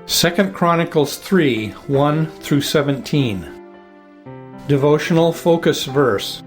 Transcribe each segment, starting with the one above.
2 Chronicles 3, 1 through 17. Devotional focus verse.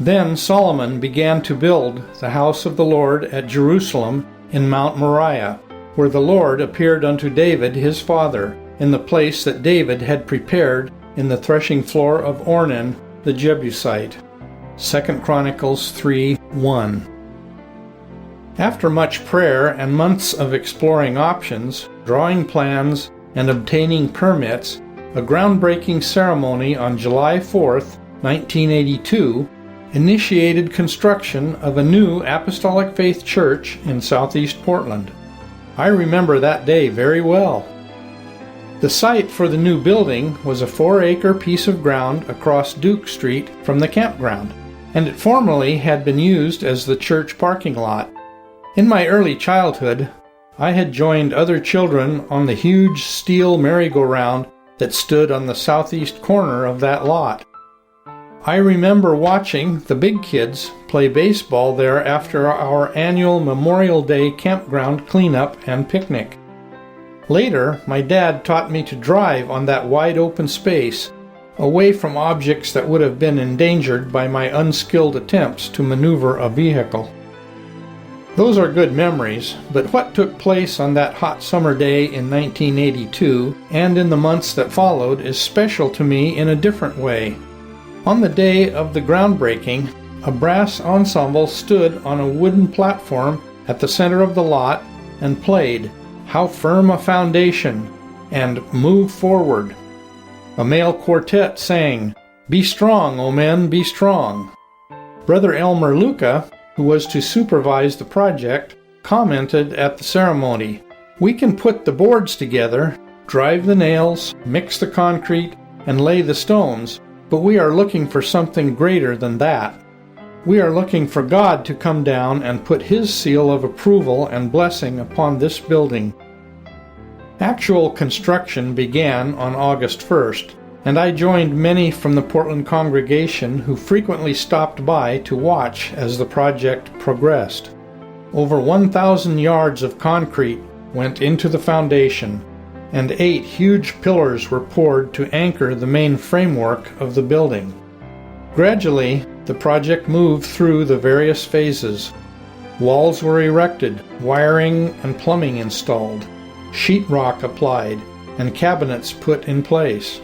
Then Solomon began to build the house of the Lord at Jerusalem in Mount Moriah, where the Lord appeared unto David his father, in the place that David had prepared in the threshing floor of Ornan the Jebusite. 2 Chronicles 3, 1. After much prayer and months of exploring options, drawing plans, and obtaining permits, a groundbreaking ceremony on July 4, 1982, initiated construction of a new Apostolic Faith church in southeast Portland. I remember that day very well. The site for the new building was a 4-acre piece of ground across Duke Street from the campground, and it formerly had been used as the church parking lot. In my early childhood, I had joined other children on the huge steel merry-go-round that stood on the southeast corner of that lot. I remember watching the big kids play baseball there after our annual Memorial Day campground cleanup and picnic. Later, my dad taught me to drive on that wide-open space, away from objects that would have been endangered by my unskilled attempts to maneuver a vehicle. Those are good memories, but what took place on that hot summer day in 1982 and in the months that followed is special to me in a different way. On the day of the groundbreaking, a brass ensemble stood on a wooden platform at the center of the lot and played "How Firm a Foundation" and "Move Forward." A male quartet sang "Be Strong, O Men, Be Strong." Brother Elmer Luca, who was to supervise the project, commented at the ceremony, "We can put the boards together, drive the nails, mix the concrete, and lay the stones, but we are looking for something greater than that. We are looking for God to come down and put His seal of approval and blessing upon this building." Actual construction began on August 1st, and I joined many from the Portland congregation who frequently stopped by to watch as the project progressed. Over 1,000 yards of concrete went into the foundation, and 8 huge pillars were poured to anchor the main framework of the building. Gradually, the project moved through the various phases. Walls were erected, wiring and plumbing installed, sheetrock applied, and cabinets put in place.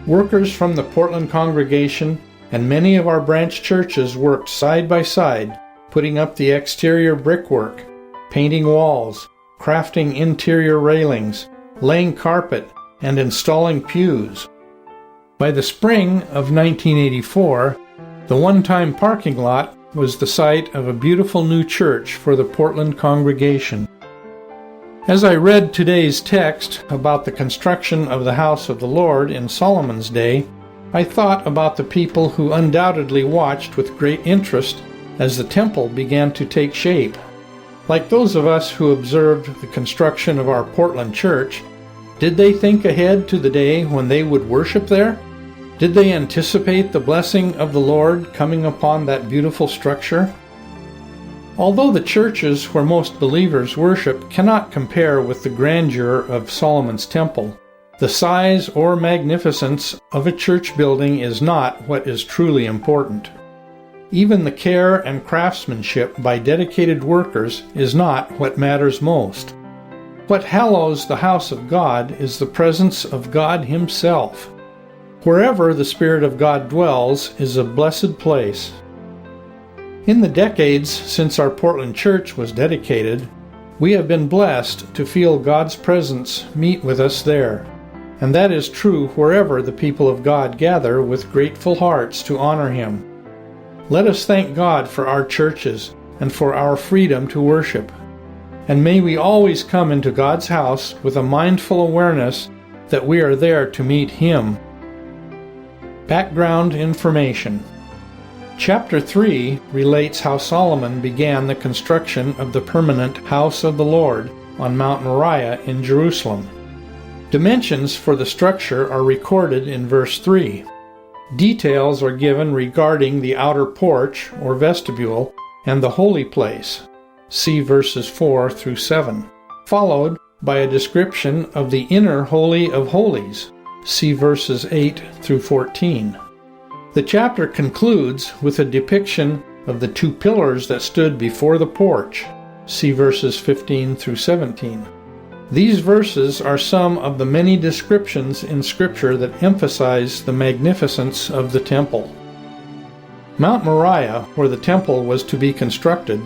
Workers from the Portland congregation and many of our branch churches worked side by side, putting up the exterior brickwork, painting walls, crafting interior railings, laying carpet, and installing pews. By the spring of 1984, the one-time parking lot was the site of a beautiful new church for the Portland congregation. As I read today's text about the construction of the house of the Lord in Solomon's day, I thought about the people who undoubtedly watched with great interest as the temple began to take shape. Like those of us who observed the construction of our Portland church, did they think ahead to the day when they would worship there? Did they anticipate the blessing of the Lord coming upon that beautiful structure? Although the churches where most believers worship cannot compare with the grandeur of Solomon's temple, the size or magnificence of a church building is not what is truly important. Even the care and craftsmanship by dedicated workers is not what matters most. What hallows the house of God is the presence of God Himself. Wherever the Spirit of God dwells is a blessed place. In the decades since our Portland church was dedicated, we have been blessed to feel God's presence meet with us there, and that is true wherever the people of God gather with grateful hearts to honor Him. Let us thank God for our churches and for our freedom to worship, and may we always come into God's house with a mindful awareness that we are there to meet Him. Background information. Chapter 3 relates how Solomon began the construction of the permanent house of the Lord on Mount Moriah in Jerusalem. Dimensions for the structure are recorded in verse 3. Details are given regarding the outer porch or vestibule and the holy place. See verses 4 through 7. Followed by a description of the inner Holy of Holies. See verses 8 through 14. The chapter concludes with a depiction of the two pillars that stood before the porch. See verses 15 through 17. These verses are some of the many descriptions in Scripture that emphasize the magnificence of the temple. Mount Moriah, where the temple was to be constructed,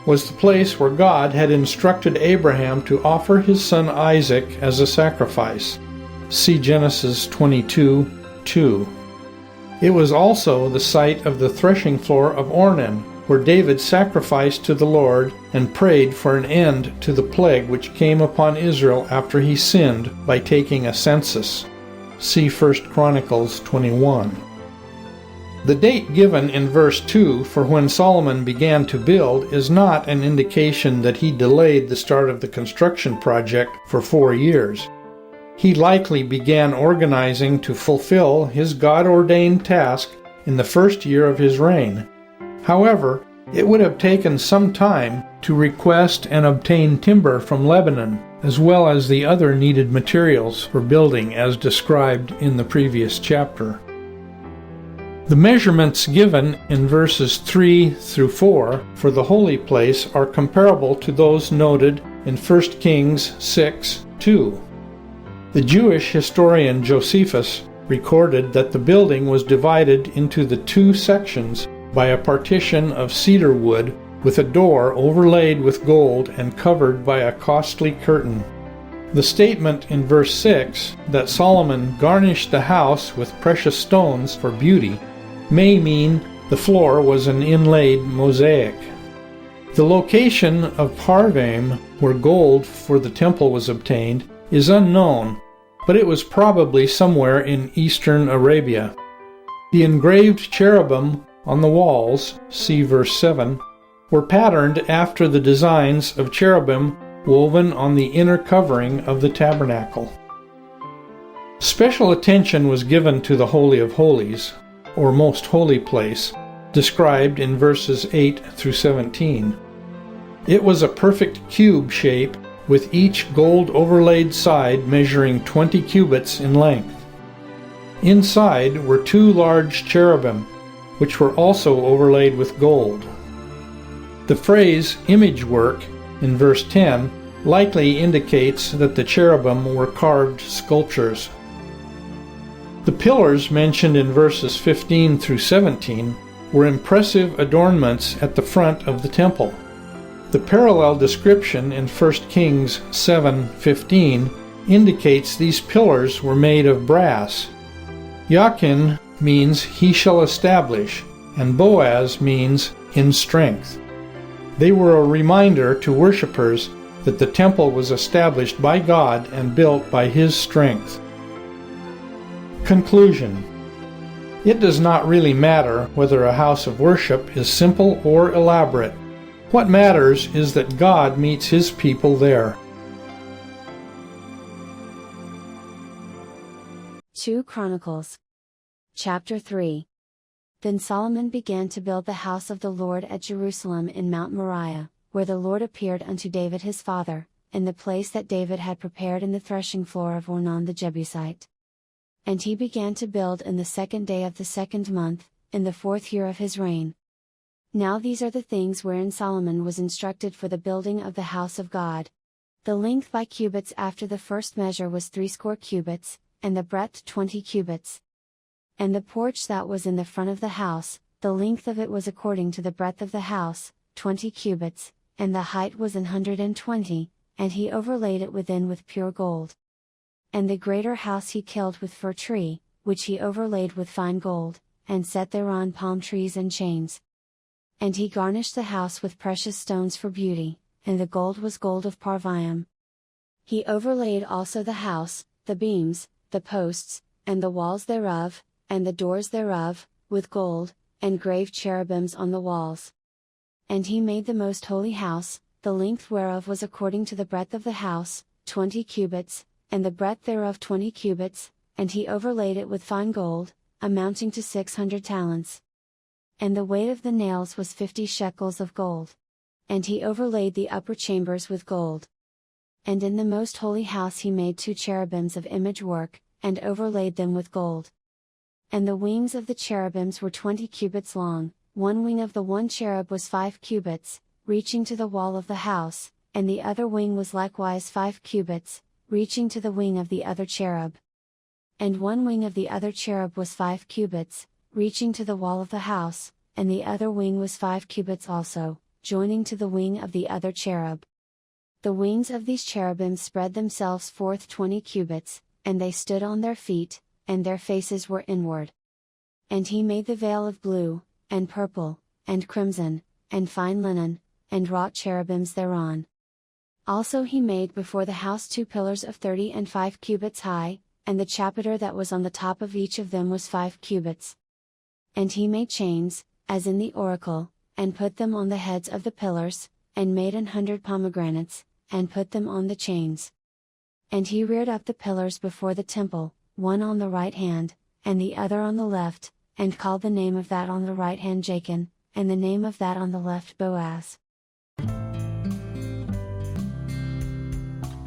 was the place where God had instructed Abraham to offer his son Isaac as a sacrifice. See Genesis 22:2. It was also the site of the threshing floor of Ornan, where David sacrificed to the Lord and prayed for an end to the plague which came upon Israel after he sinned by taking a census. See 1 Chronicles 21. The date given in verse 2 for when Solomon began to build is not an indication that he delayed the start of the construction project for 4 years. He likely began organizing to fulfill his God-ordained task in the first year of his reign. However, it would have taken some time to request and obtain timber from Lebanon, as well as the other needed materials for building as described in the previous chapter. The measurements given in verses 3 through 4 for the holy place are comparable to those noted in 1 Kings 6:2. The Jewish historian Josephus recorded that the building was divided into the two sections by a partition of cedar wood with a door overlaid with gold and covered by a costly curtain. The statement in verse 6 that Solomon garnished the house with precious stones for beauty may mean the floor was an inlaid mosaic. The location of Parvaim, where gold for the temple was obtained, is unknown, but it was probably somewhere in eastern Arabia. The engraved cherubim on the walls, see verse 7, were patterned after the designs of cherubim woven on the inner covering of the tabernacle. Special attention was given to the Holy of Holies, or most holy place, described in verses 8 through 17. It was a perfect cube shape with each gold overlaid side measuring 20 cubits in length. Inside were two large cherubim, which were also overlaid with gold. The phrase image work in verse 10 likely indicates that the cherubim were carved sculptures. The pillars mentioned in verses 15 through 17 were impressive adornments at the front of the temple. The parallel description in 1 Kings 7:15 indicates these pillars were made of brass. Yakin means he shall establish, and Boaz means in strength. They were a reminder to worshippers that the temple was established by God and built by His strength. Conclusion. It does not really matter whether a house of worship is simple or elaborate. What matters is that God meets His people there. 2 Chronicles Chapter 3. Then Solomon began to build the house of the Lord at Jerusalem in Mount Moriah, where the Lord appeared unto David his father, in the place that David had prepared in the threshing floor of Ornan the Jebusite. And he began to build in the 2nd day of the 2nd month, in the 4th year of his reign. Now these are the things wherein Solomon was instructed for the building of the house of God. The length by cubits after the first measure was 60 cubits, and the breadth 20 cubits. And the porch that was in the front of the house, the length of it was according to the breadth of the house, 20 cubits, and the height was 120, and he overlaid it within with pure gold. And the greater house he killed with fir tree, which he overlaid with fine gold, and set thereon palm trees and chains. And he garnished the house with precious stones for beauty, and the gold was gold of Parvaim. He overlaid also the house, the beams, the posts, and the walls thereof, and the doors thereof, with gold, and graved cherubims on the walls. And he made the most holy house, the length whereof was according to the breadth of the house, 20 cubits, and the breadth thereof 20 cubits, and he overlaid it with fine gold, amounting to 600 talents. And the weight of the nails was 50 shekels of gold. And he overlaid the upper chambers with gold. And in the most holy house he made 2 cherubims of image work, and overlaid them with gold. And the wings of the cherubims were 20 cubits long, one wing of the one cherub was 5 cubits, reaching to the wall of the house, and the other wing was likewise 5 cubits, reaching to the wing of the other cherub. And one wing of the other cherub was 5 cubits, reaching to the wall of the house, and the other wing was 5 cubits also, joining to the wing of the other cherub. The wings of these cherubims spread themselves forth 20 cubits, and they stood on their feet, and their faces were inward. And he made the veil of blue, and purple, and crimson, and fine linen, and wrought cherubims thereon. Also he made before the house 2 pillars of 30 and 5 cubits high, and the chapiter that was on the top of each of them was 5 cubits. And he made chains, as in the oracle, and put them on the heads of the pillars, and made 100 pomegranates, and put them on the chains. And he reared up the pillars before the temple, one on the right hand, and the other on the left, and called the name of that on the right hand Jachin, and the name of that on the left Boaz.